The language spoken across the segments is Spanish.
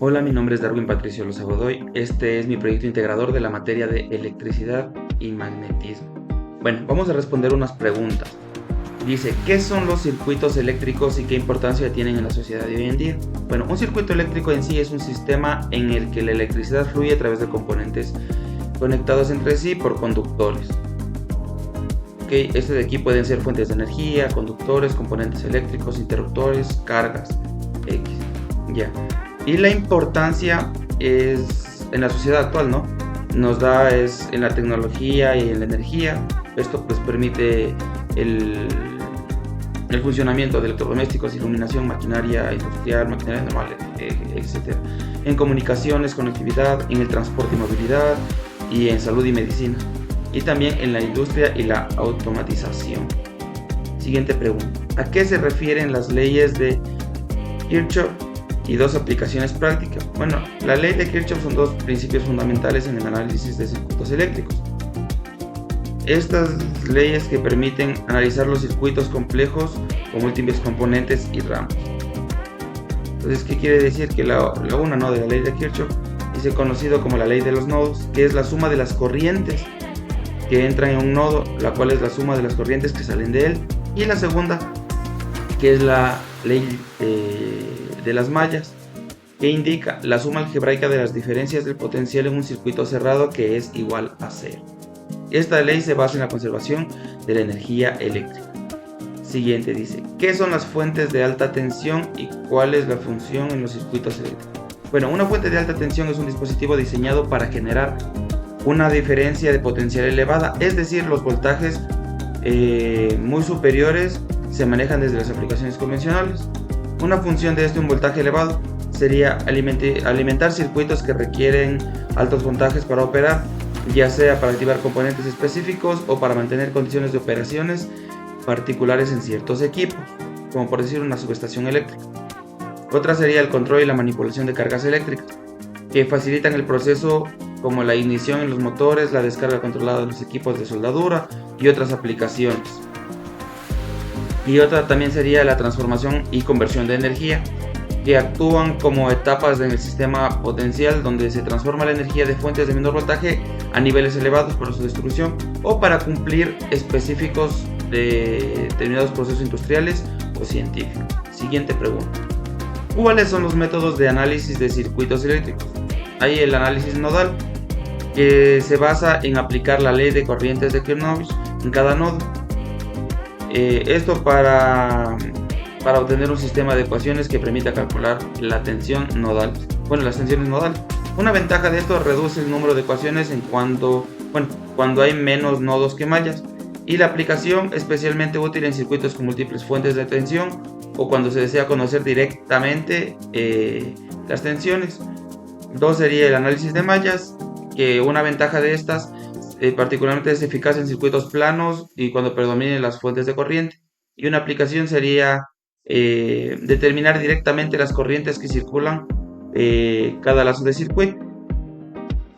Hola, mi nombre es Darwin Patricio Loza Godoy. Este es mi proyecto integrador de la materia de electricidad y magnetismo. Bueno, vamos a responder unas preguntas. Dice, ¿qué son los circuitos eléctricos y qué importancia tienen en la sociedad de hoy en día? Bueno, un circuito eléctrico en sí es un sistema en el que la electricidad fluye a través de componentes conectados entre sí por conductores. Este de aquí pueden ser fuentes de energía, conductores, componentes eléctricos, interruptores, cargas, X. Ya. Y la importancia es en la sociedad actual, ¿no? Nos da es en la tecnología y en la energía. Esto pues permite el funcionamiento de electrodomésticos, iluminación, maquinaria industrial, maquinaria normal, etc. En comunicaciones, conectividad, en el transporte y movilidad, y en salud y medicina. Y también en la industria y la automatización. Siguiente pregunta. ¿A qué se refieren las leyes de Kirchhoff y dos aplicaciones prácticas? Bueno, la ley de Kirchhoff son dos principios fundamentales en el análisis de circuitos eléctricos. Estas leyes que permiten analizar los circuitos complejos con múltiples componentes y ramas. Entonces, ¿qué quiere decir? Que la una, ¿no?, de la ley de Kirchhoff es conocido como la ley de los nodos, que es la suma de las corrientes que entran en un nodo, la cual es la suma de las corrientes que salen de él. Y la segunda, que es la ley de las mallas, que indica la suma algebraica de las diferencias del potencial en un circuito cerrado, que es igual a 0. Esta ley se basa en la conservación de la energía eléctrica. Siguiente dice, ¿qué son las fuentes de alta tensión y cuál es la función en los circuitos eléctricos? Bueno, una fuente de alta tensión es un dispositivo diseñado para generar una diferencia de potencial elevada, es decir, los voltajes muy superiores se manejan desde las aplicaciones convencionales. Una función de un voltaje elevado sería alimentar circuitos que requieren altos voltajes para operar, ya sea para activar componentes específicos o para mantener condiciones de operaciones particulares en ciertos equipos, como por decir una subestación eléctrica. Otra sería el control y la manipulación de cargas eléctricas, que facilitan el proceso como la ignición en los motores, la descarga controlada de los equipos de soldadura y otras aplicaciones. Y otra también sería la transformación y conversión de energía, que actúan como etapas en el sistema potencial, donde se transforma la energía de fuentes de menor voltaje a niveles elevados para su distribución o para cumplir específicos de determinados procesos industriales o científicos. Siguiente pregunta. ¿Cuáles son los métodos de análisis de circuitos eléctricos? Hay el análisis nodal, que se basa en aplicar la ley de corrientes de Kirchhoff en cada nodo. Esto para obtener un sistema de ecuaciones que permita calcular la tensión nodal. Bueno, las tensiones nodales. Una ventaja de esto reduce el número de ecuaciones cuando hay menos nodos que mallas. Y la aplicación especialmente útil en circuitos con múltiples fuentes de tensión o cuando se desea conocer directamente las tensiones. Dos sería el análisis de mallas, que una ventaja de estas particularmente es eficaz en circuitos planos y cuando predominen las fuentes de corriente. Y una aplicación sería determinar directamente las corrientes que circulan cada lazo de circuito.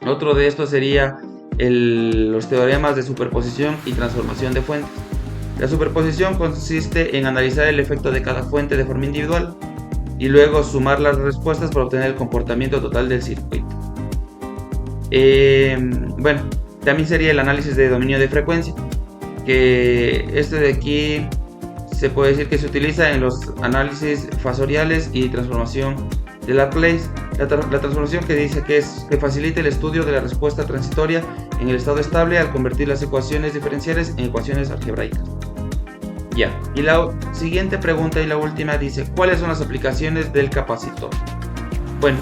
Otro de estos sería los teoremas de superposición y transformación de fuentes. La superposición consiste en analizar el efecto de cada fuente de forma individual y luego sumar las respuestas para obtener el comportamiento total del circuito. También sería el análisis de dominio de frecuencia, que este de aquí se puede decir que se utiliza en los análisis fasoriales y transformación de Laplace. La transformación que dice que facilita el estudio de la respuesta transitoria en el estado estable al convertir las ecuaciones diferenciales en ecuaciones algebraicas. Ya, y la siguiente pregunta y la última dice, ¿cuáles son las aplicaciones del capacitor? Bueno,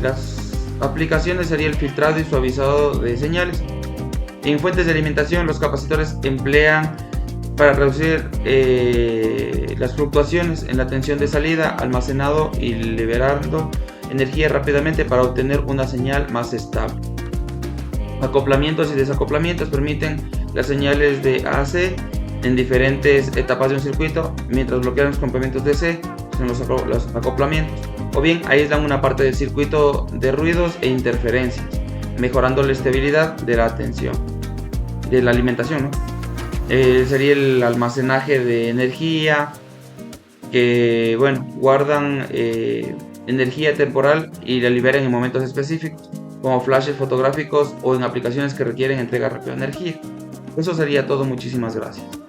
las aplicaciones sería el filtrado y suavizado de señales. En fuentes de alimentación, los capacitores emplean para reducir las fluctuaciones en la tensión de salida, almacenado y liberando energía rápidamente para obtener una señal más estable. Acoplamientos y desacoplamientos permiten las señales de AC en diferentes etapas de un circuito, mientras bloquean los complementos DC, son los acoplamientos, o bien aíslan una parte del circuito de ruidos e interferencias, mejorando la estabilidad de la tensión, de la alimentación, ¿no? Sería el almacenaje de energía, que guardan energía temporal y la liberan en momentos específicos, como flashes fotográficos o en aplicaciones que requieren entrega rápida de energía. Eso sería todo, muchísimas gracias.